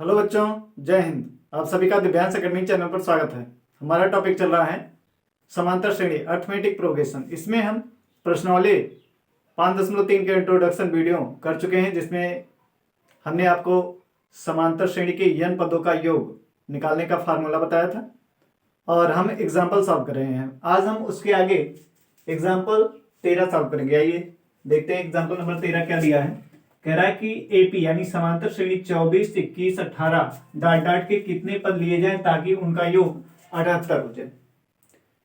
Hello बच्चों, जय हिंद। आप सभी का दिव्यांश अकेडमी चैनल पर स्वागत है। हमारा टॉपिक चल रहा है समांतर श्रेणी अर्थमेटिक प्रोग्रेशन। इसमें हम प्रश्नावली 5.3 के इंट्रोडक्शन वीडियो कर चुके हैं, जिसमें हमने आपको समांतर श्रेणी के n पदों का योग निकालने का फार्मूला बताया था और हम एग्जाम्पल सॉल्व कर रहे हैं। आज हम उसके आगे एग्जाम्पल 13 सॉल्व करेंगे। आइए देखते हैं एग्जाम्पल नंबर 13 क्या दिया है। कह रहा है कि एपी यानी समांतर श्रेणी 24, 21, 18 डाट डाट के कितने पद लिए जाएं ताकि उनका योग 78 हो जाए।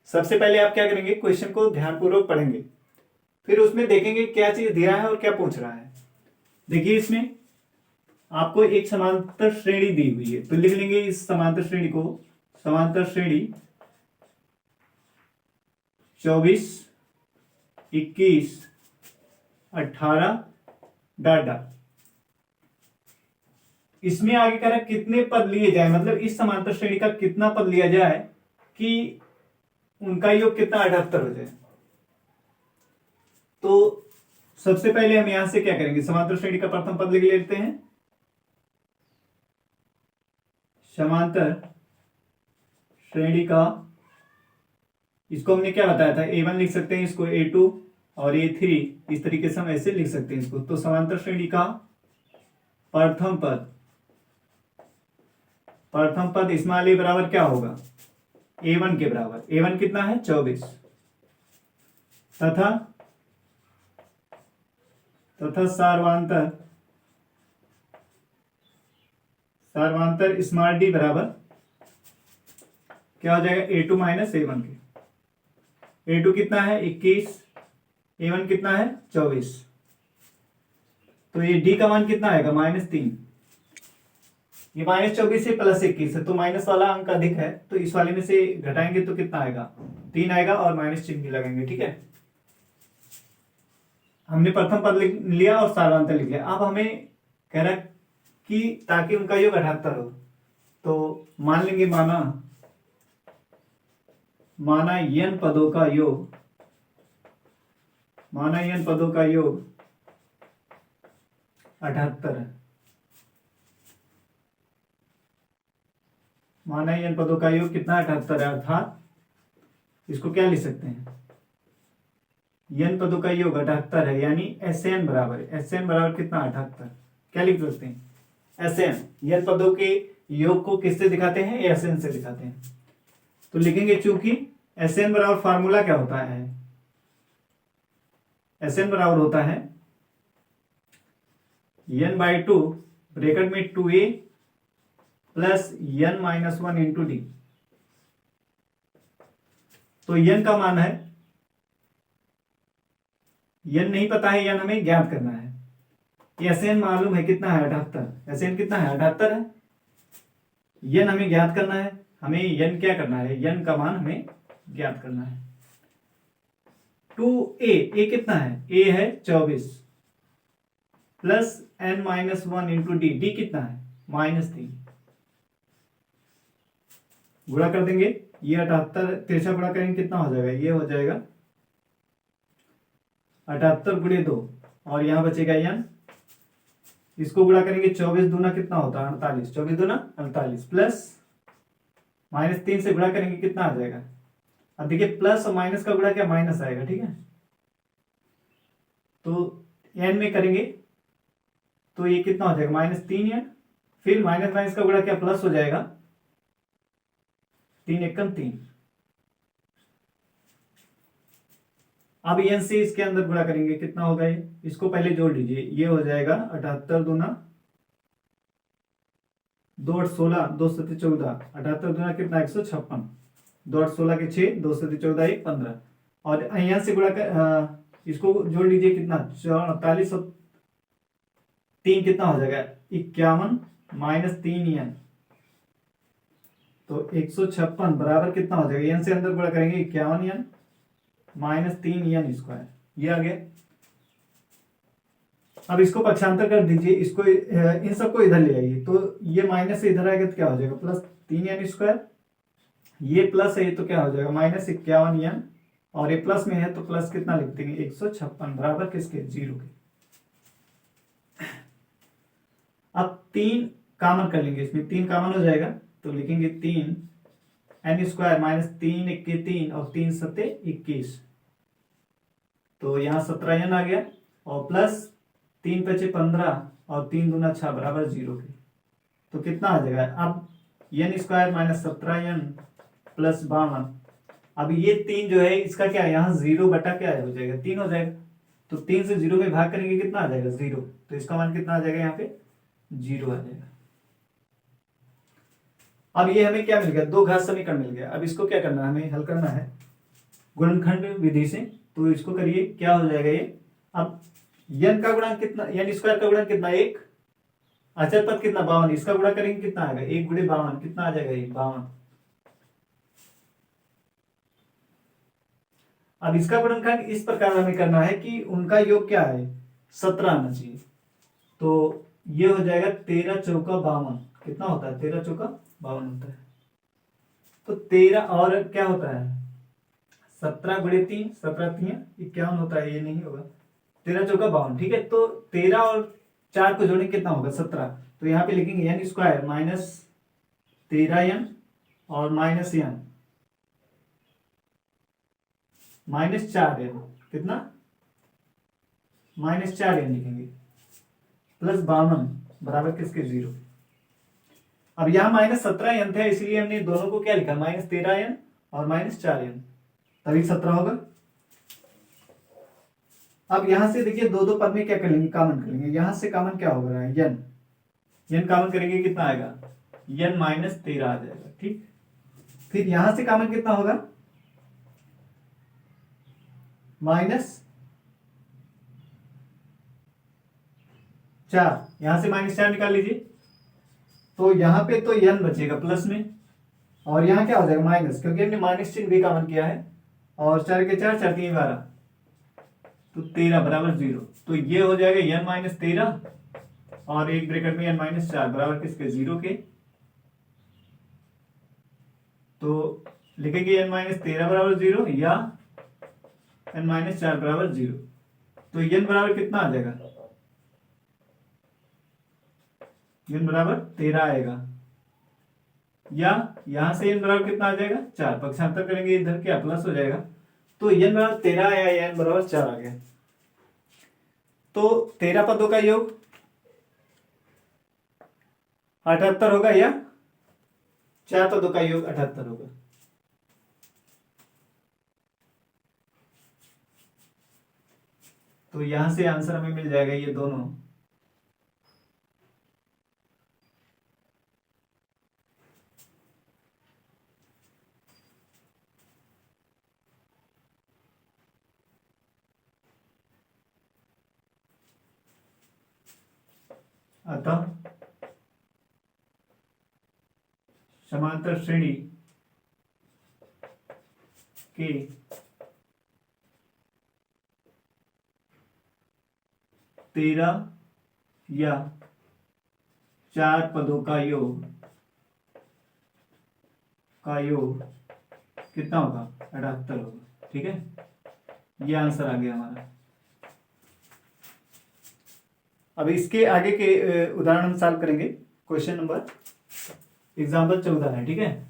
सबसे पहले आप क्या करेंगे, क्वेश्चन को ध्यानपूर्वक पढ़ेंगे, फिर उसमें देखेंगे क्या चीज दिया है और क्या पूछ रहा है। देखिए, इसमें आपको एक समांतर श्रेणी दी हुई है, तो लिख लेंगे इस समांतर श्रेणी को, समांतर श्रेणी 24, 21, 18 डाट डाट। इसमें आगे कह रहा है कितने पद लिए जाए, मतलब इस समांतर श्रेणी का कितना पद लिया जाए कि उनका योग कितना 78 हो जाए। तो सबसे पहले हम यहां से क्या करेंगे, समांतर श्रेणी का प्रथम पद लिख लेते हैं। समांतर श्रेणी का, इसको हमने क्या बताया था, A1 लिख सकते हैं, इसको A2 और A3, इस तरीके से हम ऐसे लिख सकते हैं इसको। तो समांतर श्रेणी का प्रथम पद स्मॉल a बराबर क्या होगा, A1 के बराबर। A1 कितना है, 24, तथा सार्वांतर स्मॉल d बराबर क्या हो जाएगा, A2 माइनस A1 के। A2 कितना है, 21, A1 कितना है, 24। तो ये d का मान कितना आएगा, -3। ये -24 से +21 है, तो माइनस वाला अंक अधिक है, तो इस वाले में से घटाएंगे तो कितना आएगा, 3 आएगा और माइनस चिन्ह भी लगाएंगे। ठीक है, हमने प्रथम पद लिख लिया और सार्वधातुक लिख लिया। अब हमें कह रहा है कि ताकि उनका योग 78 हो, तो मान लेंगे माना n पदों का योग, माना n पदों का योग 78 है। माना n पदों का योग कितना, 78 है। अर्थात इसको क्या लिख सकते हैं, n पदों का योग 78 है, यानी Sn बराबर कितना, 78। क्या लिख सकते हैं, Sn। n पदों के योग को किससे दिखाते हैं, Sn से दिखाते हैं। तो लिखेंगे, चूंकि Sn बराबर फार्मूला क्या होता है, Sn बराबर होता है n/2 ब्रैकेट में 2a plus n-1 into D. तो n का मान है, n नहीं पता है, n हमें ज्ञात करना है। Sn मालूम है कितना है, 78। Sn कितना है, 78 है। n हमें ज्ञात करना है, हमें n क्या करना है, n का मान हमें ज्ञात करना है। 2a कितना है, a है 24 plus n-1 into D, D कितना है, -3। गुणा कर देंगे, ये 78 तिरछा गुणा करेंगे कितना हो जाएगा, ये हो जाएगा 78 गुणे 2 और यहां बचेगा n। इसको गुणा करेंगे, 24 दूना कितना होता है, 48, 24 दूना 48 प्लस -3 से गुणा करेंगे कितना आ जाएगा। अब देखिए, प्लस और माइनस का गुणा क्या, माइनस आएगा। ठीक है, तो n में करेंगे तो ये कितना हो जाएगा, -3n, फिर माइनस माइनस का गुणा क्या, प्लस हो जाएगा, 3 एकम 3। अब n से इसके अंदर गुणा करेंगे कितना होगा, ये इसको पहले जोड़ लीजिए, ये हो जाएगा 78 दूना 2 8 16 2 7 14, 78 दूना कितना, 156, 2 8 16 के 6, 2 7 14 1 15। और यहाँ से गुणा कर इसको जोड़ लीजिए कितना, 48 और 3 कितना हो जाएगा, 51 -3n। तो 156 बराबर कितना हो जाएगा, n से अंदर गुणा करेंगे 51n -3n स्क्वायर, ये आ गया। अब इसको पक्षांतर कर दीजिए, इसको इन सबको इधर ले आइए, तो ये माइनस से इधर आएगा तो क्या हो जाएगा, +3n स्क्वायर। ये प्लस है तो क्या हो जाएगा, -51n, और ये प्लस में है तो प्लस कितना लिख देंगे, 156 बराबर किसके, 0 के। अब 3 कॉमन कर लेंगे, इसमें 3 कॉमन हो जाएगा तो लिखेंगे 3 n स्क्वायर माइनस 3 इक्के 3 और 3 सत्ते 21, तो यहाँ 17n आ गया और प्लस 3 पचे 15 और 3 दूना 6 बराबर 0 के। तो कितना आ जाएगा अब n square minus 17n plus 52। अब ये 3 जो है इसका क्या है, यहाँ 0 बटा क्या हो जाएगा 3 हो जाएगा, तो 3 से 0 में भाग करेंगे कितना आ जाएगा 0, तो इसका मान कितना आ जाएगा यहाँ पे 0 आ जाएगा। अब ये हमें क्या मिल गया, दो घात समीकरण मिल गया। अब इसको क्या करना है, हमें हल करना है गुणनखंड विधि से। तो इसको करिए, क्या हो जाएगा ये, अब n का गुणांक कितना, n स्क्वायर का गुणांक कितना 1, अचर पद कितना 52, इसका गुणा करेंगे कितना आएगा 1 गुणे 52, कितना आ जाएगा ये 52। अब इसका गुणनखंड इस प्रकार हमें करना है कि उनका योग क्या है 17 आना चाहिए, तो ये हो जाएगा 13 चौका 52, कितना होता है 13 चौका 52 होता है। तो 13 और क्या होता है 17 गुणे 3, 17 3 51 होता है, ये नहीं होगा, 13 चौका 52, ठीक है। तो 13 और 4 को जोड़ेंगे कितना होगा 17, तो यहाँ पे लिखेंगे n स्क्वायर माइनस 13n और माइनस n माइनस 4n, कितना माइनस 4n लिखेंगे प्लस 52 बराबर किसके 0। अब यहाँ माइनस 17n था इसलिए हमने दोनों को क्या लिखा माइनस 13n और माइनस 4n, तभी 17 होगा। अब यहां से देखिए दो दो पद में क्या कर लेंगे कॉमन कर लेंगे, यहां से कॉमन क्या होगा n कॉमन करेंगे कितना आएगा n माइनस 13 आ जाएगा, ठीक। फिर यहां से कॉमन कितना होगा माइनस 4, यहां से माइनस 4 निकाल लीजिए, तो यहां पे तो n बचेगा प्लस में और यहां क्या हो जाएगा माइनस, क्योंकि हमने माइनस चिन्ह भी कॉमन किया है, और 4 के 4 4 3 12, तो 13 बराबर 0। तो ये हो जाएगा n माइनस 13 और एक ब्रैकेट में n माइनस 4 बराबर किसके 0 के। तो लिखेंगे n माइनस 13 बराबर 0 या n माइनस 4 बराबर 0, तो n बराबर कितना आ जाएगा n बराबर 13 आएगा, या यहां से n बराबर कितना आ जाएगा 4, पक्षांतर करेंगे इधर क्या प्लस हो जाएगा, तो n बराबर 13 आया या n बराबर 4 आ गया। तो 13 पदों का योग 78 होगा या 4 पदों का योग 78 होगा। तो यहां से आंसर हमें मिल जाएगा ये दोनों। अतः समांतर श्रेणी के तेरह या 4 पदों का योग कितना होगा 78 होगा, ठीक है। ये आंसर आ गया हमारा। अब इसके आगे के उदाहरण हम सॉल्व करेंगे। क्वेश्चन नंबर एग्जाम्पल 14 है, ठीक है।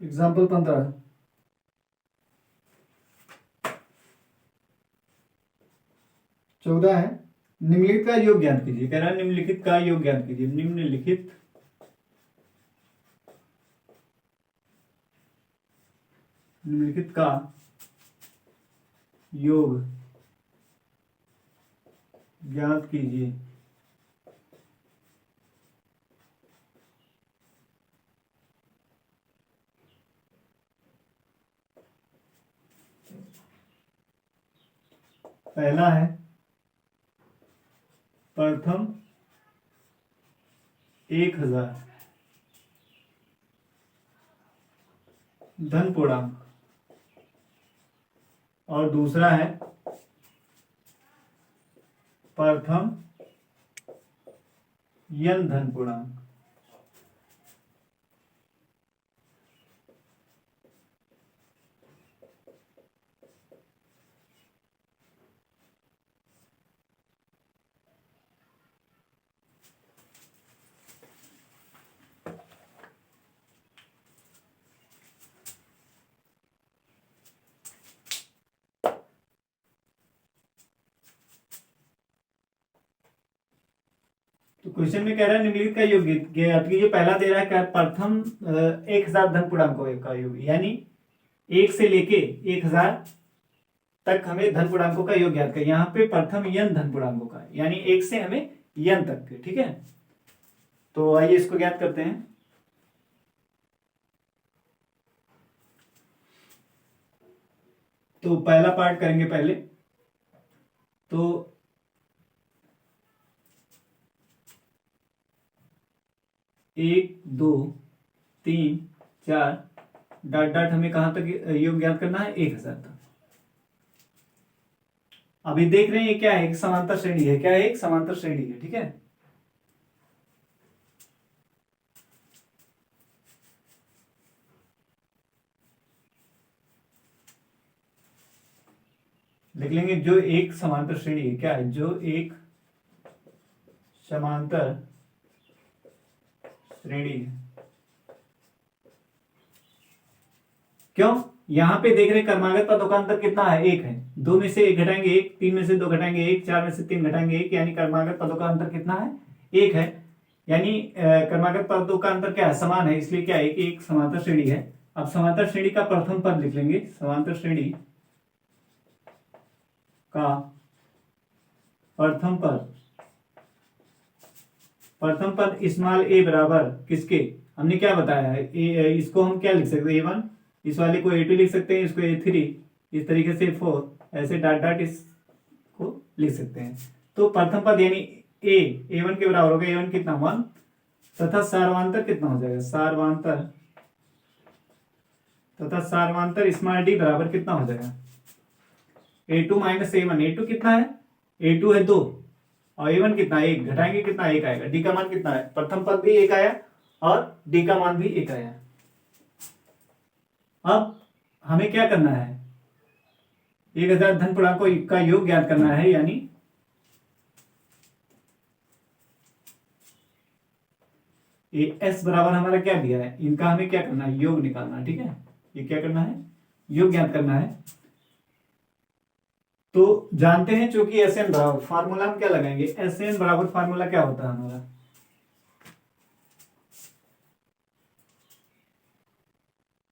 एग्जाम्पल 15 14 है, निम्नलिखित का योग ज्ञात कीजिए। कह रहा है निम्नलिखित का योग ज्ञात कीजिए। निम्नलिखित का योग ज्ञात कीजिए। पहला है प्रथम 1000 धन पूर्णांक और दूसरा है प्रथम n धन पूर्णांक। तो क्वेश्चन में कह रहा है निम्नलिखित का योग ज्ञात कीजिए। पहला दे रहा है क्या, प्रथम 1000 धन पूर्णांकों का योग, यानी 1 से लेके 1000 तक हमें धन पूर्णांकों का योग ज्ञात करें। यहाँ पे प्रथम n धन पूर्णांकों का, यानी 1 से हमें n तक के, ठीक है। तो आइए इसको ज्ञात करते हैं। तो पहला पार्ट करेंगे पहले। तो 1 2 3 4 डॉट डॉट हमें कहां तक योग ज्ञात करना है, 1000 तक। अभी देख रहे हैं ये क्या है, एक समांतर श्रेणी है। क्या है, एक समांतर श्रेणी है, ठीक है। लिख लेंगे जो एक समांतर श्रेणी है। क्या है, जो एक समांतर श्रेणी है। क्यों, यहां पे देख रहे हैं क्रमागत पदों का अंतर कितना है, 1 है। 2 में से 1 घटाएंगे 1, 3 में से 2 घटाएंगे 1, 4 में से 3 घटाएंगे 1, यानी क्रमागत पदों का अंतर कितना है, 1 है। यानी क्रमागत पदों का अंतर क्या है, समान है, इसलिए क्या है कि एक समांतर श्रेणी है। अब समांतर श्रेणी का प्रथम पद लिख लेंगे। समांतर श्रेणी का प्रथम पद, प्रथम पद स्मॉल ए बराबर किसके, हमने क्या बताया है, इसको हम क्या लिख सकते हैं, A1, इस वाले को A2 लिख सकते हैं, इसको A3, इस तरीके से 4, ऐसे डॉट डॉट इसको लिख सकते हैं। तो प्रथम पद यानी A1 के बराबर होगा, A1 कितना 1, तथा सार्वांतर कितना हो जाएगा, सार्वांतर, तथा सार्वांतर स्मॉल डी बराबर कितना हो जाएगा, A2 माइनस A1। A2 कितना है, A2 है 2 और A1 कितना है, 1, घटाएंगे कितना, 1 आएगा। डी का मान कितना है, प्रथम पद भी 1 आया और डी का मान भी 1 आया। अब हमें क्या करना है, 1000 धन पूर्णांकों का योग ज्ञात करना है, यानी ये S बराबर हमारा क्या दिया है, इनका हमें क्या करना है, योग निकालना है, ठीक है। ये क्या करना है, योग ज्ञात करना है। तो जानते हैं चूंकि SN बराबर, फार्मूला हम क्या लगाएंगे, SN बराबर फार्मूला क्या होता है हमारा,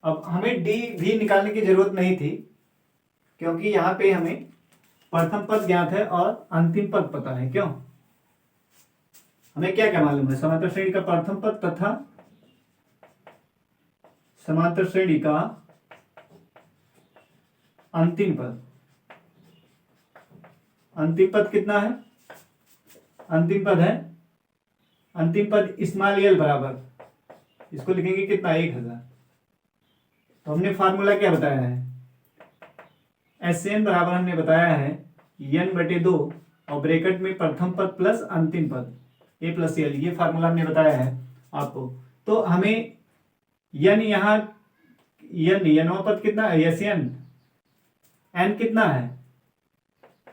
अब हमें डी भी निकालने की जरूरत नहीं थी, क्योंकि यहां पे हमें प्रथम पद ज्ञात है और अंतिम पद पता है। क्यों, हमें क्या क्या मालूम है, समांतर श्रेणी का प्रथम पद तथा समांतर श्रेणी का अंतिम पद। अंतिम पद कितना है, अंतिम पद है, अंतिम पद स्मॉल एल बराबर, इसको लिखेंगे कितना, 1000। तो हमने फार्मूला क्या बताया है, SN बराबर हमने बताया है n/2 और ब्रैकेट में प्रथम पद प्लस अंतिम पद A प्लस L, ये फार्मूला हमने बताया है आपको। तो हमें n, यहाँ nवां पद कितना है, SN, n कितना है,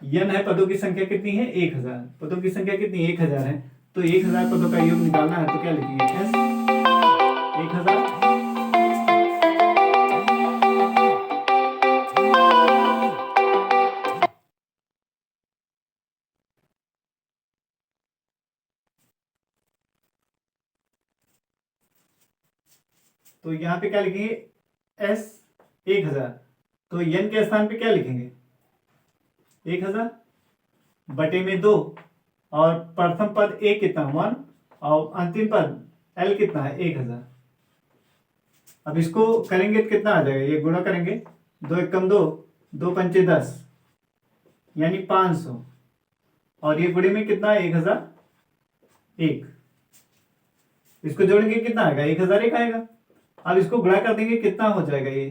n है, पदों की संख्या कितनी है, 1000, पदों की संख्या कितनी, 1000 है। तो 1000 पदों का योग निकालना है, तो क्या लिखेंगे, S 1000 तो यहां पे क्या लिखेंगे, S 1000। तो n के स्थान पे क्या लिखेंगे, 1000 बटे में 2 और प्रथम पद A कितना 1 और अंतिम पद L कितना है 1000। अब इसको करेंगे तो कितना आ जाएगा, ये गुणा करेंगे, 2 एकम 2, 2 पंचे 10, यानी 500, और ये गुणे में कितना है 1001, इसको जोड़ेंगे कितना आएगा 1001 आएगा। अब इसको गुणा कर देंगे कितना हो जाएगा, ये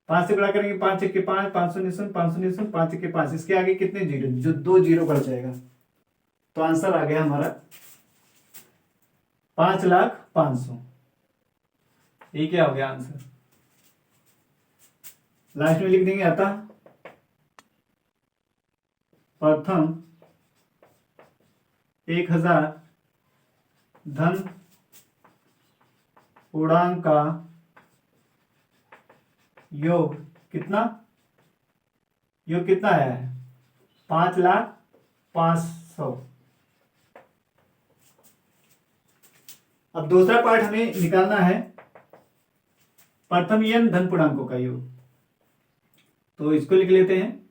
5 से गुणा करेंगे 5 1 के 5, 500 500 5 1 के 5, इसके आगे कितने जीरो, जो 2 जीरो बढ़ जाएगा। तो आंसर आ गया हमारा 5,05,000। ये क्या हो गया आंसर। लास्ट में लिख देंगे अतः प्रथम 1000 धन पूर्णांक का योग कितना है 5,05,000। अब दूसरा पार्ट हमें निकालना है प्रथम n धन पूर्णांकों का योग। तो इसको लिख लेते हैं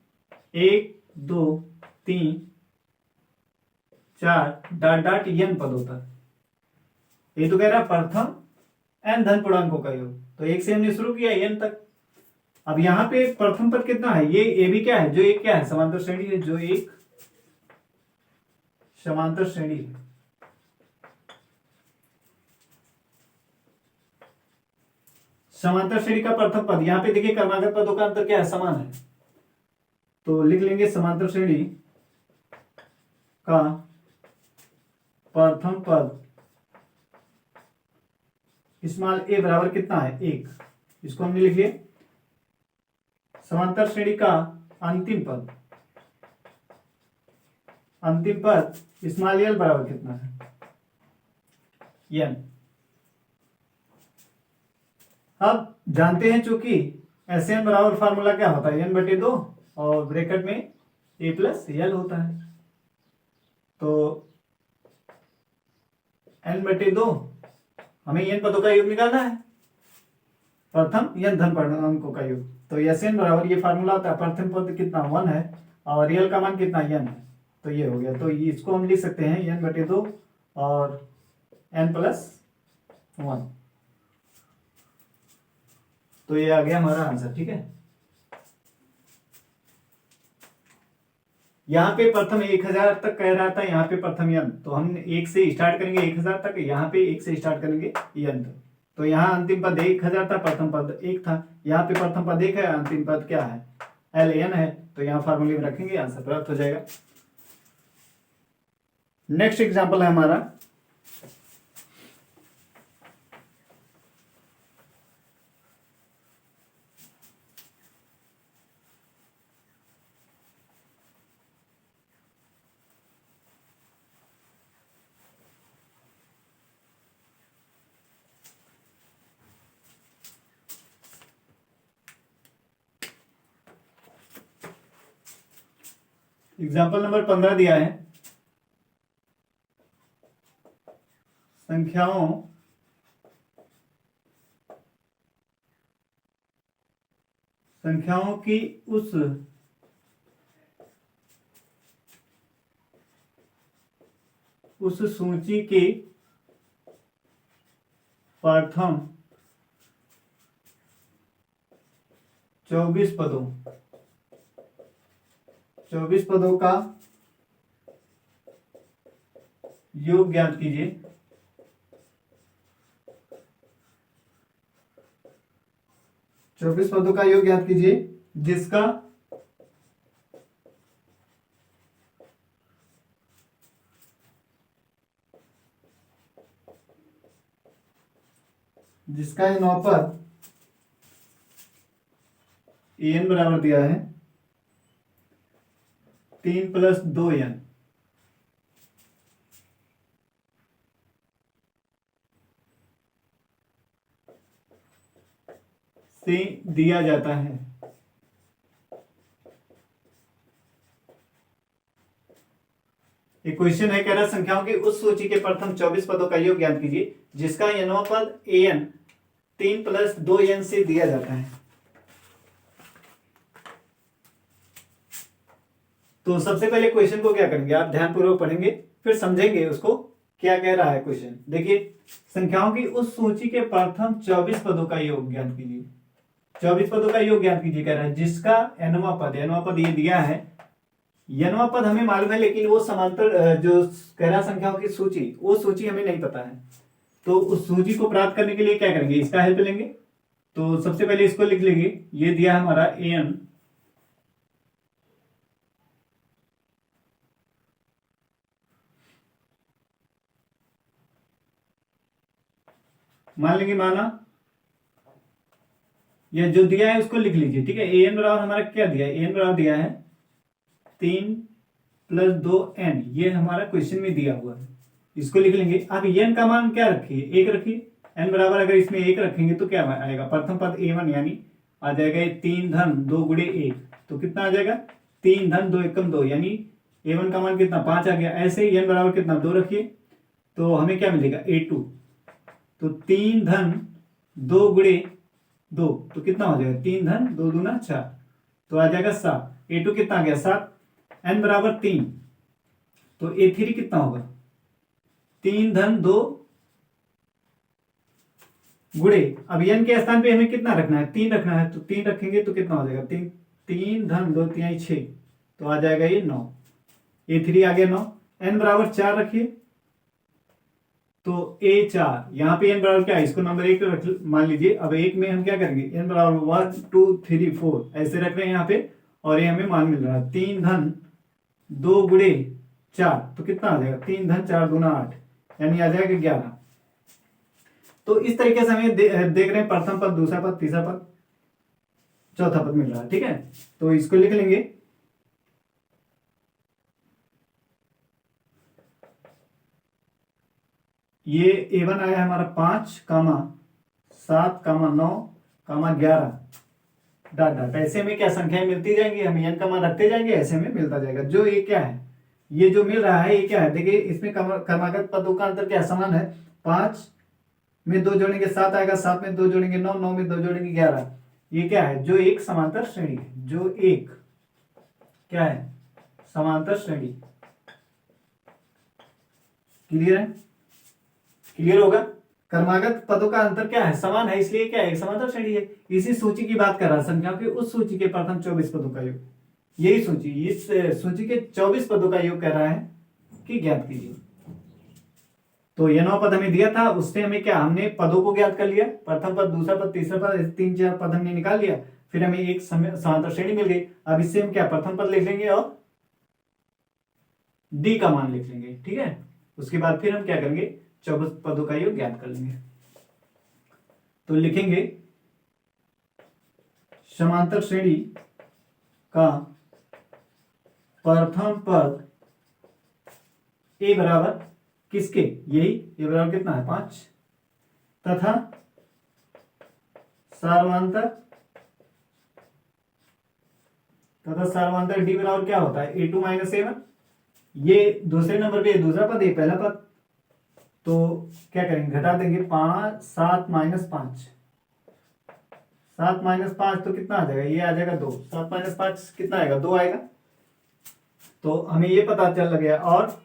1 2 3 4 डॉट डॉट n पदों तक। ये तो कह रहा है प्रथम n धन पूर्णांकों का योग, तो 1 से हमने शुरू किया n तक। अब यहां पे प्रथम पद कितना है, ये भी क्या है, जो एक क्या है समांतर श्रेणी है, जो एक समांतर श्रेणी है। समांतर श्रेणी का प्रथम पद, यहां पे देखिए क्रमागत पदों का अंतर क्या है, समान है। तो लिख लेंगे समांतर श्रेणी का प्रथम पद स्मॉल a बराबर कितना है 1, इसको हमने लिख लिया। समांतर श्रेणी का अंतिम पद स्मॉल l बराबर कितना है n। अब जानते हैं चूंकि SN बराबर फार्मूला क्या होता है n/2 और ब्रैकेट में a प्लस l होता है। तो n/2 हमें n पदों का योग निकालना है, प्रथम n धन पूर्णांकों का योग। तो SN बराबर ये फार्मूला होता है, प्रथम पद कितना 1 है और रियल का मान कितना n है, तो ये हो गया। तो इसको हम लिख सकते हैं n/2 और n+1। तो ये आ गया हमारा आंसर, ठीक है। यहाँ पे प्रथम 1000 तक कह रहा था, यहाँ पे प्रथम n, तो हम 1 से स्टार्ट करेंगे 1000 तक, यहाँ पे 1 से स्टार्ट करेंगे n तक। तो यहाँ अंतिम पद 1000 था, प्रथम पद 1 था, यहाँ पे प्रथम पद 1 है, अंतिम पद क्या है ln है। तो यहाँ फार्मूले में रखेंगे, आंसर प्राप्त हो जाएगा। नेक्स्ट एग्जाम्पल है हमारा एग्जाम्पल नंबर 15 दिया है। संख्याओं की उस सूची के प्रथम 24 पदों का योग ज्ञात कीजिए। 24 पदों का योग ज्ञात कीजिए जिसका ये नौ पद n बराबर दिया है 3 + 2n से दिया जाता है। एक क्वेश्चन है, कह रहा संख्याओं की उस सूची के प्रथम 24 पदों का योग ज्ञात कीजिए जिसका nवां पद an 3 + 2n से दिया जाता है। तो सबसे पहले क्वेश्चन को क्या करेंगे, आप ध्यानपूर्वक पढ़ेंगे फिर समझेंगे उसको क्या कह रहा है क्वेश्चन। देखिए, संख्याओं की उस सूची के प्रथम 24 पदों का योग ज्ञात कीजिए। 24 पदों का योग ज्ञात कीजिए कह रहा है जिसका nवां पद ये दिया है यनवा पद हमें मालूम है, लेकिन वो समांतर जो कह रहा संख्याओं की सूची, वो सूची हमें नहीं पता है। तो उस सूची को प्राप्त करने के लिए क्या करेंगे, इसका हेल्प लेंगे। तो सबसे पहले इसको लिख लेंगे, ये दिया हमारा an, मान लेंगे, माना यह जो दिया है उसको लिख लीजिए, ठीक है। an बराबर हमारा क्या दिया है, an बराबर दिया है 3 + 2n, ये हमारा क्वेश्चन में दिया हुआ है, इसको लिख लेंगे। अब n का मान क्या रखिए, 1 रखिए। n बराबर अगर इसमें 1 रखेंगे तो क्या आएगा, प्रथम पद a1 यानी आ जाएगा 3 धन 2 गुणे 1, तो कितना आ जाएगा 3 धन 2 एकम 2, यानी a1 का मान कितना 5 आ गया। ऐसे ही n बराबर कितना 2 रखिए, तो हमें क्या मिलेगा a2, तो 3 धन 2 गुणे 2, तो कितना हो जाएगा 3 धन 2 दूना 4, तो आ जाएगा 7। a2 कितना आ गया 7, n बराबर 3, तो a3 कितना होगा 3 धन 2 गुणे, अब n के स्थान पे हमें कितना रखना है 3 रखना है, तो 3 रखेंगे तो कितना हो जाएगा 3 धन 2 3 6, तो आ जाएगा ये 9, a3 आ गया 9। n बराबर 4 रखिए, तो a4, यहाँ पे n बराबर क्या है, इसको नंबर 1 रख मान लीजिए। अब 1 में हम क्या करेंगे, n बराबर 1 2 3 4 ऐसे रख रहे हैं यहाँ पे, और ये हमें मान मिल रहा है 3 धन 2 गुणे 4, तो कितना आ जाएगा 3 धन 4 दूना 8, यानी आ जाएगा 11। तो इस तरीके से हमें देख रहे हैं प्रथम पद, दूसरा पद, तीसरा पद, चौथा पद मिल रहा है, ठीक है। तो इसको लिख लेंगे, ये a1 आया हमारा 5, 7, 9, 11 डॉट डॉट, ऐसे में क्या संख्याएं मिलती जाएंगी, हम n का मान रखते जाएंगे, ऐसे में मिलता जाएगा। जो ये क्या है, ये जो मिल रहा है ये क्या है, देखिए इसमें क्रमागत पदों का अंतर क्या समान है, 5 में 2 जोड़ेंगे 7 आएगा, 7 में 2 जोड़ेंगे 9, 9 में 2 जोड़ेंगे 11। ये क्या है, जो एक समांतर श्रेणी है, जो एक क्या है समांतर श्रेणी। क्लियर है, क्लियर होगा। क्रमागत पदों का अंतर क्या है, समान है, इसलिए क्या है एक समांतर श्रेणी है। इसी सूची की बात कर रहा है, संख्याओं की उस सूची के प्रथम 24 पदों का योग, यही सूची, इस सूची के 24 पदों का योग कह रहा है कि ज्ञात कीजिए। तो यह 9 पद हमें दिया था, उससे हमें क्या, हमने पदों को ज्ञात कर लिया, प्रथम पद, दूसरा पद, तीसरा पद, 3-4 पद हमने निकाल लिया, फिर हमें एक समांतर श्रेणी मिल गई। अब इससे हम क्या प्रथम पद लिख लेंगे और डी का मान लिख लेंगे, ठीक है। उसके बाद फिर हम क्या करेंगे, 24 पदों का योग ज्ञात कर लेंगे। तो लिखेंगे समांतर श्रेणी का प्रथम पद ए बराबर किसके, यही ए बराबर कितना है 5, तथा सार्वंतर डी बराबर क्या होता है a2 - a1। ये दूसरे नंबर पे दूसरा पद, ये पहला पद, तो क्या करेंगे घटा देंगे 5, 7 - 5, 7 - 5 तो कितना आ जाएगा, ये आ जाएगा 2, 7 - 5 कितना आएगा 2 आएगा। तो हमें ये पता चल गया, और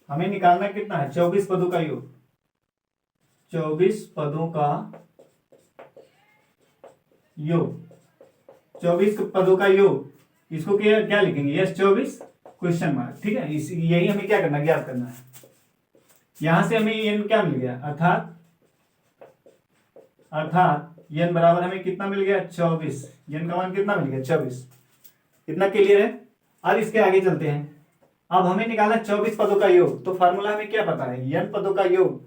हमें निकालना कितना है 24 पदों का योग, 24 पदों का योग, 24 पदों का योग, इसको क्या लिखेंगे, यस 24 क्वेश्चन मार्क, ठीक है। यही हमें क्या करना, ज्ञात करना है। यहां से हमें n क्या मिल गया, अर्थात n बराबर हमें कितना मिल गया 24, n का मान कितना मिल गया 24। कितना क्लियर है। अब इसके आगे चलते हैं। अब हमें निकालना 24 पदों का योग, तो फार्मूला हमें क्या पता है, n पदों का योग,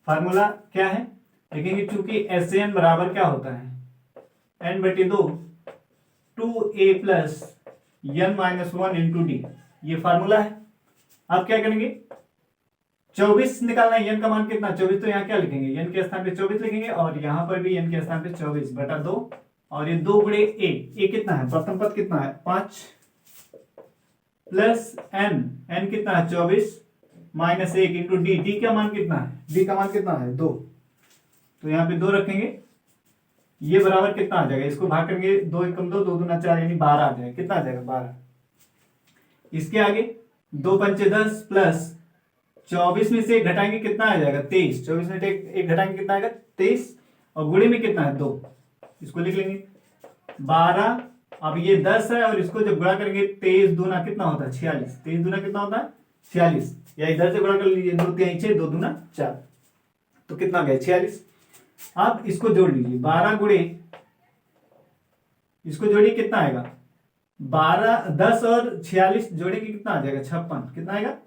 फार्मूला क्या है देखेंगे, चूंकि SN बराबर क्या होता है n/2 2a + n - 1 × d, ये फार्मूला है। अब क्या करेंगे 24 निकालना है, n का मान कितना 24, तो यहाँ क्या लिखेंगे, n के स्थान पे 24 लिखेंगे, और यहाँ पर भी n के स्थान पे 24/2, और ये 2 गुणे a कितना है, प्रथम पद कितना है 5 प्लस n कितना है 24 - 1 × d, d का मान कितना है, d का मान कितना है 2, तो यहाँ पे 2 रखेंगे, ये बराबर कितना आ जाएगा, इसको भाग करेंगे 2 एकम 2, 2 दूना 4, यानी 12 आ जाएगा। कितना आ जाएगा 12। इसके आगे 2 पंचे 10 प्लस 24 में से घटाएंगे कितना आ जाएगा 23, 24 में एक घटाएंगे कितना आएगा 23, और गुणे में कितना है 2, इसको लिख लेंगे 12 अब ये 10 है और इसको जब गुणा करेंगे 23 दूना कितना होता है 46, 23 दूना कितना होता है 46, या इधर से गुणा कर लीजिए 2 3 6 2 दूना 4, तो कितना गया 46। अब इसको जोड़ लीजिए 12 गुणे, इसको जोड़िए कितना आएगा 12, 10 और 46 जोड़ेंगे कितना आ जाएगा 56, कितना आएगा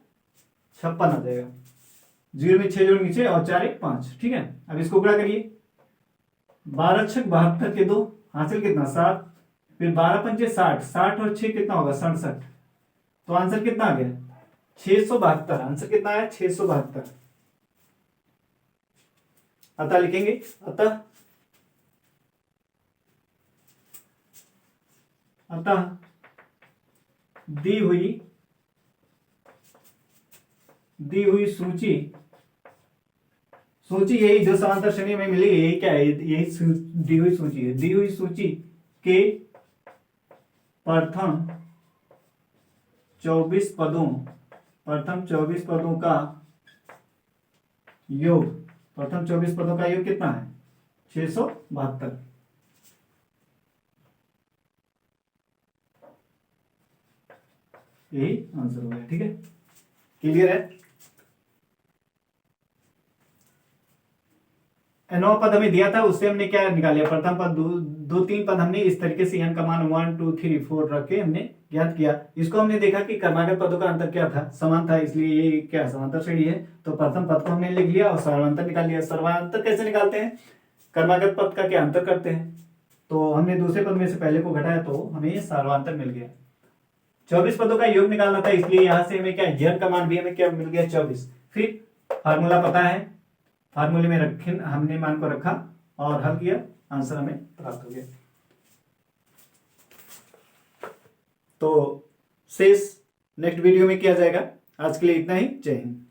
56 आ जाएगा। 0 में 6 जोड़ेंगे 6 और 4 1 5, ठीक है। अब इसको गुणा करिए 12 छक 72 के 2 हासिल कितना 7, फिर 12 पंचे 60, 60 और 6 कितना होगा 67, तो आंसर कितना आ गया 672। आंसर कितना है 672। अतः लिखेंगे, अतः दी हुई सूची यही जो समांतर श्रेणी में मिली यही क्या है, यही दी हुई सूची है। दी हुई सूची के प्रथम 24 पदों का योग, प्रथम 24 पदों का योग कितना है 672। यही आंसर हो गया, ठीक है। क्लियर है। नौ पद हमें दिया था, उससे हमने क्या निकाला प्रथम पद, दो तीन पद हमने इस तरीके से n का मान 1 2 3 4 रख के हमने ज्ञात किया। इसको हमने देखा कि क्रमागत पदों का अंतर क्या था, समान था, इसलिए ये क्या समांतर श्रेणी है। तो प्रथम पद को हमने लिख लिया और सर्वांतर निकाल लिया। सर्वांतर कैसे निकालते हैं, क्रमागत पद का क्या अंतर करते हैं, तो हमने दूसरे पद में से पहले को घटाया तो हमें ये सर्वांतर मिल गया। 24 पदों का योग निकालना था, इसलिए यहां से हमें क्या n का मान भी हमें क्या मिल गया 24। फिर फार्मूला पता है, फार्मूले में रखे हमने मान को रखा और हल किया, आंसर हमें प्राप्त हो गया। तो शेष नेक्स्ट वीडियो में किया जाएगा। आज के लिए इतना ही, जय हिंद।